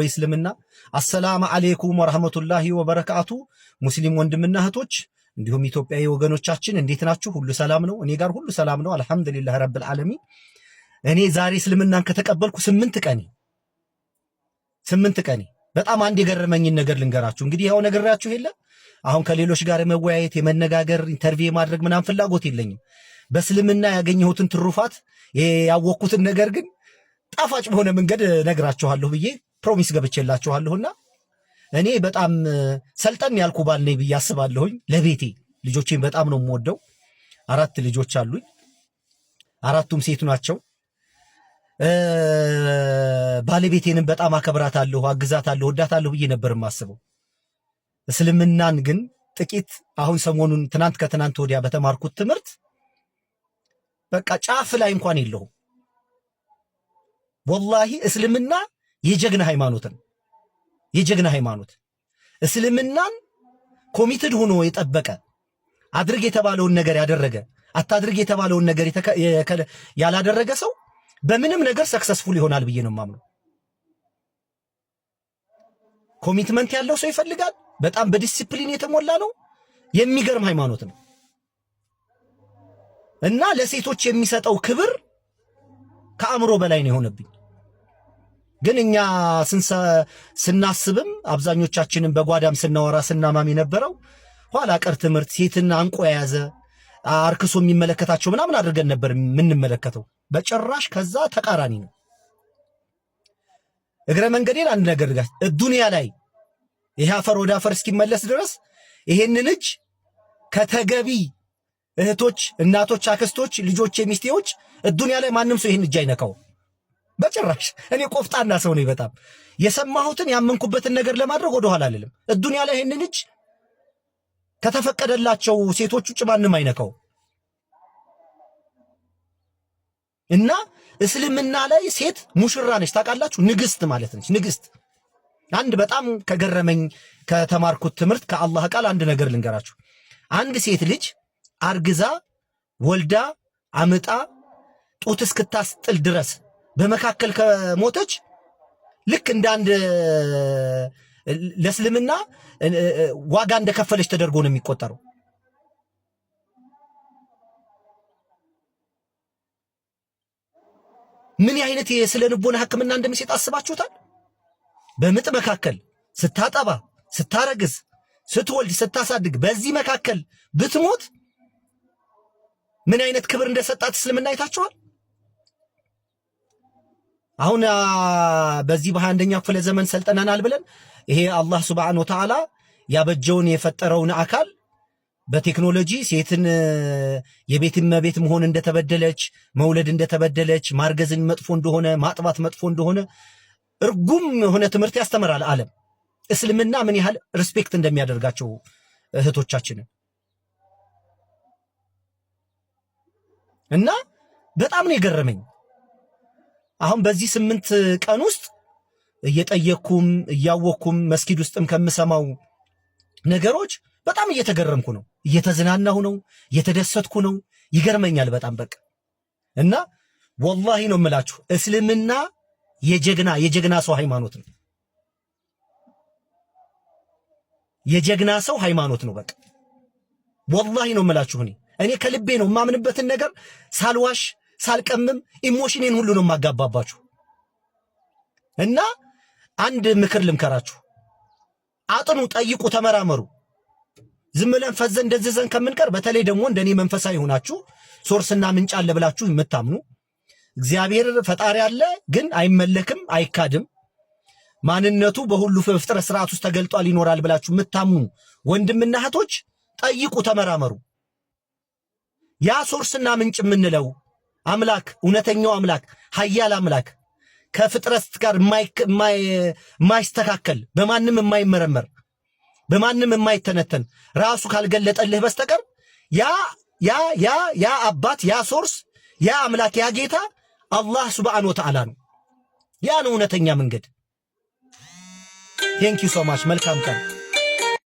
ወይስልምና አሰላሙ አለይኩም ወራህመቱላሂ ወበረካቱ። ሙስሊም ወንድምና እህቶች እንዲሁም ኢትዮጵያዊ ወገኖቻችን እንዴት ናችሁ? ሁሉ ሰላም ነው? እኔ ጋር ሁሉ ሰላም ነው አልহামዱሊላህ ረብል ዓለሚን። እኔ ዛሬ እስልምናን ከተቀበልኩ 8 ቀኔ በጣም አንድ የገረመኝን ነገር ልንገራችሁ። እንግዲህ ያው ነግራችሁ የለ አሁን ከሌሎች ጋር መወያየት የመነጋገር ኢንተርቪው ማድረግ ምናምን ፍላጎት የለኝም። በእስልምና ያገኘሁትን ትሩፋት ያወቅኩትን ነገር ግን ጣፋጭ በሆነ መንገድ ነግራችኋለሁ ብዬ ፕሮሚስ ገብቼላችኋለሁና እኔ በጣም ሰልጠን ያልኩ ባል ነኝ ብዬ አስባለሁኝ። ለቤቴ ልጆቼን በጣም ነው የምወደው። 4 ልጆች አሉኝ። 4ቱም ሴት ናቸው። ባለቤቴንም በጣም አከብራታለሁ፣ አግዛታለሁ፣ ወዳታለሁ ብዬ ነበር የማስበው። እስልምናን ግን ጥቂት አሁን ሰሞኑን ከትናንት ወዲያ በተማርኩት ትምህርት በቃ ጫፍ ላይ እንኳን የለውም። ወላሂ እስልምና የጀግና ሃይማኖት እስልምናን ኮሚትድ ሆኖ የጠበቀ አድርግ የተባለውን ነገር ያደረገ አታድርግ የተባለውን ነገር ያላደረገ ሰው በምንም ነገር ሰክሰስፉል ይሆናል ብዬ ነው የማምነው። ኮሚትመንት ያለው ሰው ይፈልጋል። በጣም በዲሲፕሊን የተሞላ ነው። የሚገርም ሃይማኖት ነው እና ለሴቶች የሚሰጠው ክብር ከአእምሮ በላይ ነው የሆነብኝ። ግን እኛ ስናስብም አብዛኞቻችንን በጓዳም ስናወራ ስናማም የነበረው ኋላ ቀር ትምህርት ሴትን አንቆ የያዘ አርክሶ የሚመለከታቸው ምናምን አድርገን ነበር የምንመለከተው። በጭራሽ ከዛ ተቃራኒ ነው። እግረ መንገዴን አንድ ነገር ጋር ዱንያ ላይ ይሄ አፈር ወደ አፈር እስኪመለስ ድረስ ይሄንን እጅ ከተገቢ እህቶች፣ እናቶች፣ አክስቶች፣ ልጆች፣ ሚስቴዎች ዱንያ ላይ ማንም ሰው ይሄን እጅ አይነካው በጭራሽ። እኔ ቆፍጣና ሰው ነኝ። በጣም የሰማሁትን ያመንኩበትን ነገር ለማድረግ ወደ ኋላ አልልም። ዱንያ ላይ ይሄንን እጅ ከተፈቀደላቸው ሴቶች ውጭ ማንም አይነካው እና እስልምና ላይ ሴት ሙሽራ ነች። ታውቃላችሁ? ንግስት ማለት ነች። ንግስት አንድ በጣም ከገረመኝ ከተማርኩት ትምህርት ከአላህ ቃል አንድ ነገር ልንገራችሁ። አንድ ሴት ልጅ አርግዛ ወልዳ አምጣ ጡት እስክታስጥል ድረስ በመካከል ከሞተች ልክ እንደ አንድ ለእስልምና ዋጋ እንደከፈለች ተደርጎ ነው የሚቆጠረው። ምን አይነት የስነ ልቦና ሕክምና እንደሚሰጥ አስባችሁታል? በምጥ መካከል ስታጠባ፣ ስታረግዝ፣ ስትወልድ፣ ስታሳድግ በዚህ መካከል ብትሞት ምን አይነት ክብር እንደሰጣት እስልምና አይታችኋል? አሁን በዚህ በ21ኛው ክፍለ ዘመን ሰልጠናናል ብለን ይሄ አላህ ሱብሓነሁ ወተዓላ ያበጀውን የፈጠረውን አካል በቴክኖሎጂ ሴትን የቤት እመቤት መሆን እንደተበደለች፣ መውለድ እንደተበደለች፣ ማርገዝን መጥፎ እንደሆነ፣ ማጥባት መጥፎ እንደሆነ እርጉም የሆነ ትምህርት ያስተምራል ዓለም። እስልምና ምን ያህል ሪስፔክት እንደሚያደርጋቸው እህቶቻችንን እና በጣም ነው የገረመኝ። አሁን በዚህ 8 ቀን ውስጥ እየጠየቅኩም እያወቅኩም መስጊድ ውስጥም ከምሰማው ነገሮች በጣም እየተገረምኩ ነው፣ እየተዝናናሁ ነው፣ እየተደሰትኩ ነው። ይገርመኛል በጣም በቃ እና ወላሂ ነው የምላችሁ እስልምና የጀግና ሰው ሃይማኖት ነው። የጀግና ሰው ሃይማኖት ነው። በቃ ወላሂ ነው የምላችሁ እኔ ከልቤ ነው የማምንበትን ነገር ሳልዋሽ ሳልቀምም ኢሞሽኔን ሁሉ ነው የማጋባባችሁ። እና አንድ ምክር ልምከራችሁ፣ አጥኑ፣ ጠይቁ፣ ተመራመሩ። ዝም ብለን ፈዘን እንደዘዘን ከምንቀር በተለይ ደግሞ እንደኔ መንፈሳዊ ሆናችሁ ሶርስና ምንጭ አለ ብላችሁ የምታምኑ እግዚአብሔር ፈጣሪ አለ ግን አይመለክም አይካድም ማንነቱ በሁሉ ፍጥረት ስርዓት ውስጥ ተገልጧል ይኖራል ብላችሁ የምታምኑ ወንድምና እህቶች ጠይቁ፣ ተመራመሩ። ያ ሶርስና ምንጭ የምንለው አምላክ እውነተኛው አምላክ ኃያል አምላክ ከፍጥረት ጋር የማይስተካከል በማንም የማይመረመር በማንም የማይተነተን ራሱ ካልገለጠልህ በስተቀር ያ አባት ያ ሶርስ ያ አምላክ ያ ጌታ አላህ ሱብሓነሁ ወተዓላ ነው። ያ ነው እውነተኛ መንገድ። ቴንክ ዩ ሶ ማች። መልካም ቀን።